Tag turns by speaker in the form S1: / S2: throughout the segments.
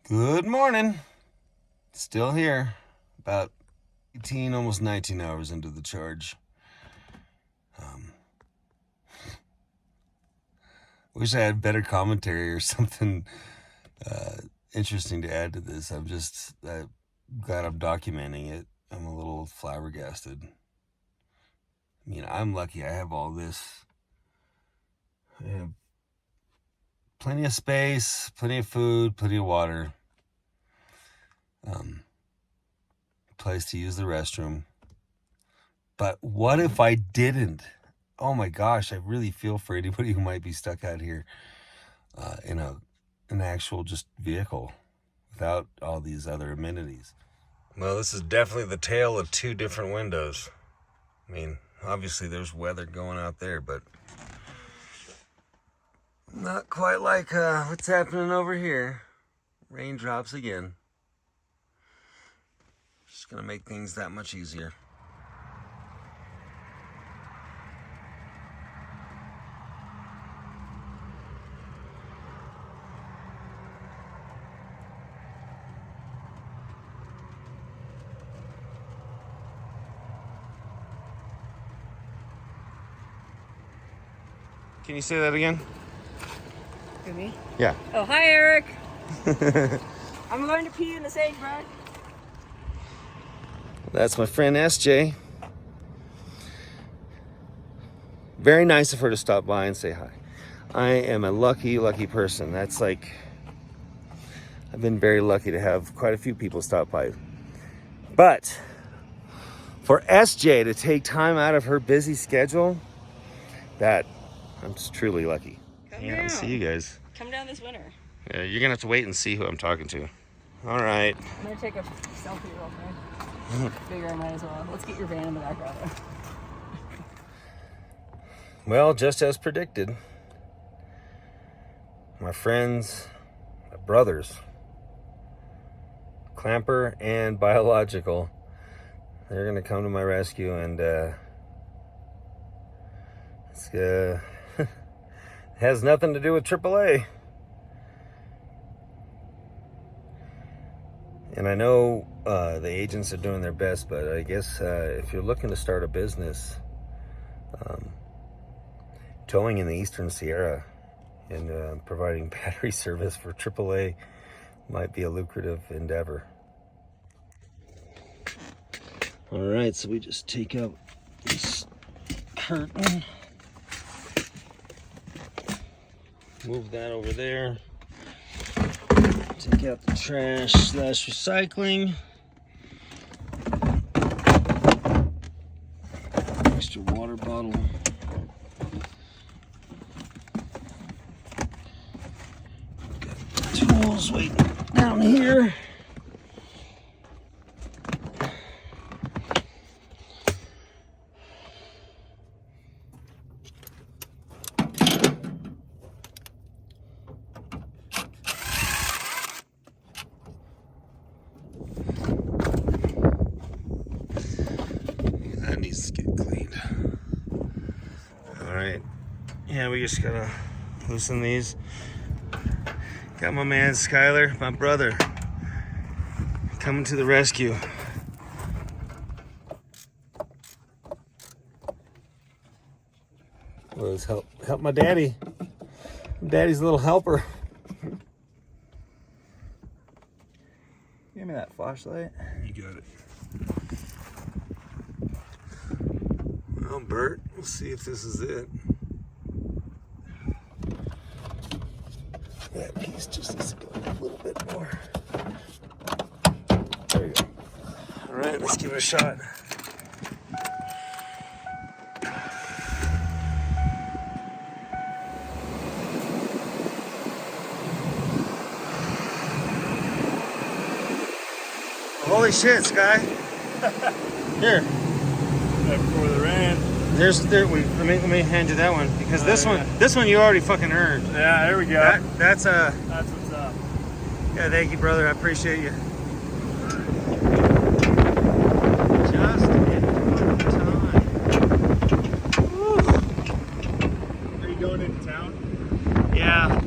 S1: Good morning. Still here. About 18, almost 19 hours into the charge. Wish I had better commentary or something interesting to add to this. I'm glad I'm documenting it. I'm a little flabbergasted. I mean, I'm lucky I have all this. I have plenty of space, plenty of food, plenty of water. Place to use the restroom. But what if I didn't? Oh my gosh, I really feel for anybody who might be stuck out here in an actual just vehicle without all these other amenities. Well, this is definitely the tale of two different windows. I mean, obviously there's weather going out there, but not quite like what's happening over here. Raindrops again. Just gonna make things that much easier. Can you say that again?
S2: For me?
S1: Yeah.
S2: Oh, hi, Eric. I'm going to pee in the sagebrush.
S1: That's my friend SJ. Very nice of her to stop by and say hi. I am a lucky, lucky person. That's like, I've been very lucky to have quite a few people stop by. But for SJ to take time out of her busy schedule, that I'm just truly lucky.
S2: Come down.
S1: See you guys.
S2: Come down this winter.
S1: Yeah, you're gonna have to wait and see who I'm talking to. All right.
S2: I'm gonna take a selfie real quick. Figure I might as well. Let's get your van in the background.
S1: Well, just as predicted, my friends, my brothers, Clamper and Biological, they're gonna come to my rescue, and it's has nothing to do with AAA. And I know the agents are doing their best, but I guess if you're looking to start a business, towing in the Eastern Sierra and providing battery service for AAA might be a lucrative endeavor. All right, so we just take out this curtain, move that over there, take out the trash / recycling, extra water bottle. Tools waiting down here. That needs to get cleaned. All right. Yeah, we just gotta loosen these. Got my man Skyler, my brother, coming to the rescue. Let's help my daddy. Daddy's a little helper.
S3: Give me that flashlight.
S1: You got it. Well, Bert, we'll see if this is it. That piece just needs to go a little bit more. There you go. All right, let's give it a shot. Holy shit, Sky. Here.
S3: Before the rain.
S1: Let me hand you that one, because this one you already fucking earned.
S3: Yeah, there we go.
S1: That's
S3: what's up.
S1: Yeah, thank you, brother. I appreciate you. Just in time. Woo.
S3: Are you going into town?
S1: Yeah.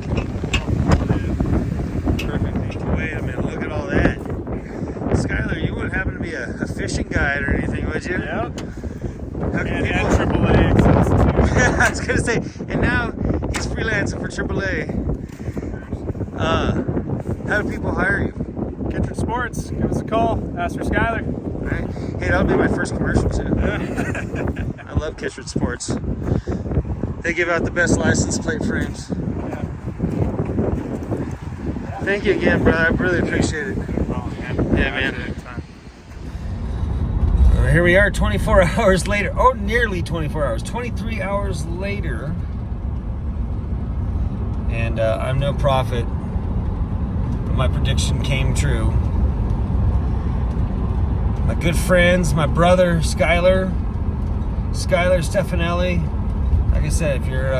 S1: Perfect. wait a minute, look at all that. Skylar, you wouldn't happen to be a fishing guide or anything, would you?
S3: Yep.
S1: How can
S3: And
S1: people...
S3: AAA access too.
S1: I was gonna say, and now he's freelancing for AAA. How do people hire you?
S3: Kittredge Sports, give us a call. Ask for Skylar.
S1: Right. Hey, that'll be my first commercial too. I love Kittredge Sports. They give out the best license plate frames.
S3: Yeah.
S1: Thank you again, brother. I really appreciate it.
S3: Oh,
S1: Yeah, man. Here we are 24 hours later. Oh, nearly 24 hours. 23 hours later. And I'm no prophet, but my prediction came true. My good friends, my brother, Skylar Stefanelli. Like I said, if you're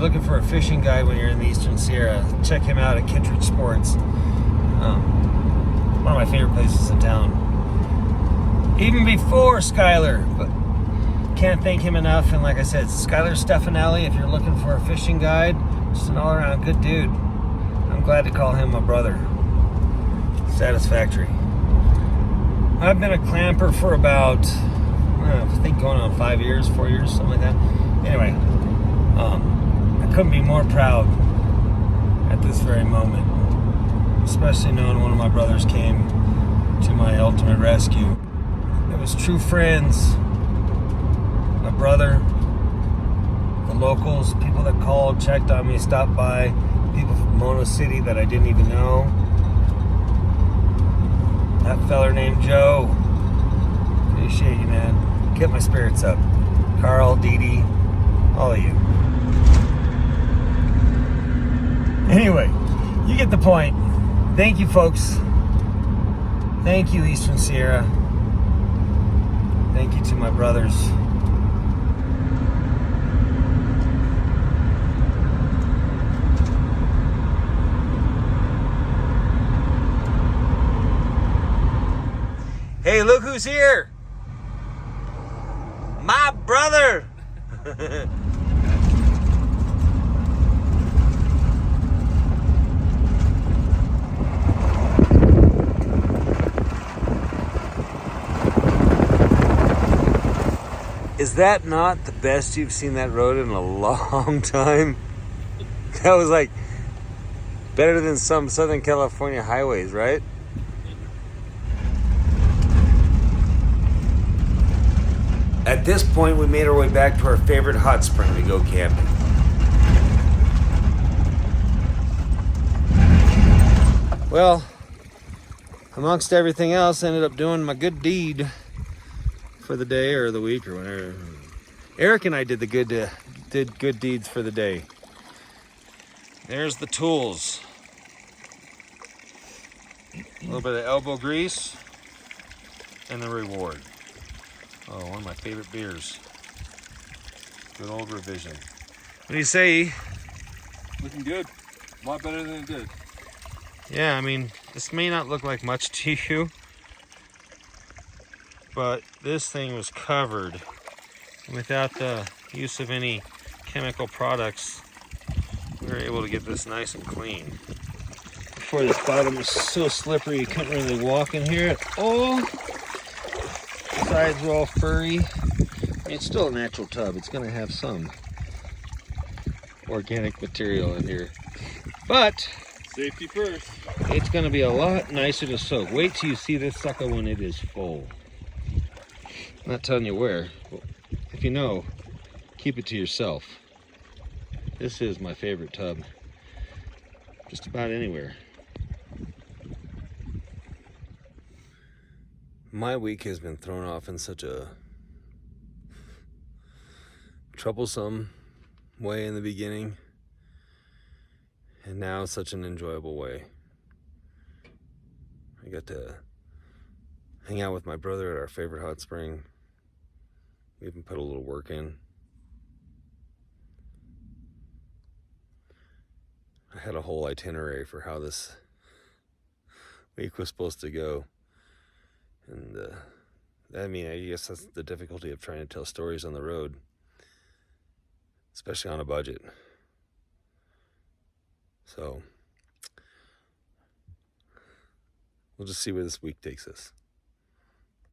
S1: looking for a fishing guide when you're in the Eastern Sierra, check him out at Kittredge Sports. One of my favorite places in town. Even before Skylar, but can't thank him enough. And like I said, Skylar Stefanelli, if you're looking for a fishing guide, just an all-around good dude. I'm glad to call him my brother. Satisfactory. I've been a clamper for about, I think going on 4 years, something like that. Anyway, I couldn't be more proud at this very moment, especially knowing one of my brothers came to my ultimate rescue. It was true friends, my brother, the locals, people that called, checked on me, stopped by, people from Mono City that I didn't even know. That feller named Joe. Appreciate you, man. Kept my spirits up. Carl, Dee Dee, all of you. Anyway, you get the point. Thank you, folks. Thank you, Eastern Sierra. Thank you to my brothers. Hey, look who's here! My brother! Is that not the best you've seen that road in a long time? That was like better than some Southern California highways, right? At this point, we made our way back to our favorite hot spring to go camping. Well, amongst everything else, I ended up doing my good deed for the day or the week or whatever. Eric and I did good deeds for the day. There's the tools. A little bit of elbow grease and the reward. Oh, one of my favorite beers. Good old Revision. What do you say?
S3: Looking good. A lot better than it did.
S1: Yeah, I mean, this may not look like much to you, but this thing was covered without the use of any chemical products. We were able to get this nice and clean. Before, this bottom was so slippery you couldn't really walk in here at all. Sides were all furry. I mean, it's still a natural tub. It's going to have some organic material in here. But
S3: Safety first.
S1: it's going to be a lot nicer to soak. Wait till you see this sucker when it is full. I'm not telling you where. Well, if you know, keep it to yourself. This is my favorite tub. Just about anywhere. My week has been thrown off in such a troublesome way in the beginning, and now such an enjoyable way. I got to hang out with my brother at our favorite hot spring. We even put a little work in. I had a whole itinerary for how this week was supposed to go. And I mean, I guess that's the difficulty of trying to tell stories on the road, especially on a budget. So We'll just see where this week takes us.